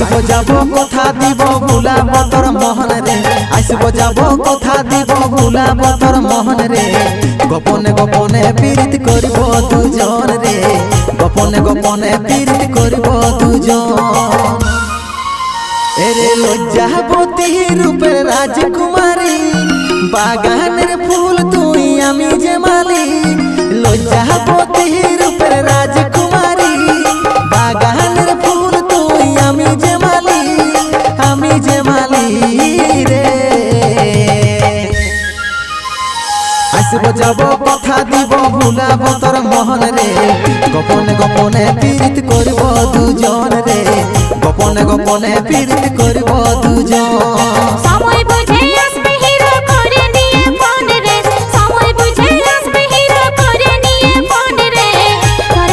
আসবো যাব কথা দিব ভুলাব তোর মোহন রে আসবো যাব কথা দিব ভুলাব তোর মোহন রে গোপনে গোপনে পীড়িত করিব দুজন রে গোপনে গোপনে পীড়িত করিব দুজন এরে লজ্জাবতী রূপের রাজকুমারী বাগানের ফুল তুই আমি যে মালি লজ্জাবতী রূপের রাজকুমারী বাগানের ফুল তুই আমি যে মালি রে আসবো যাব কথা দিব ভুলাব তোর মোহন রে গোপনে গোপনে পীড়িত করিব দুজন রে গোপনে গোপনে পীড়িত করিব দুজন।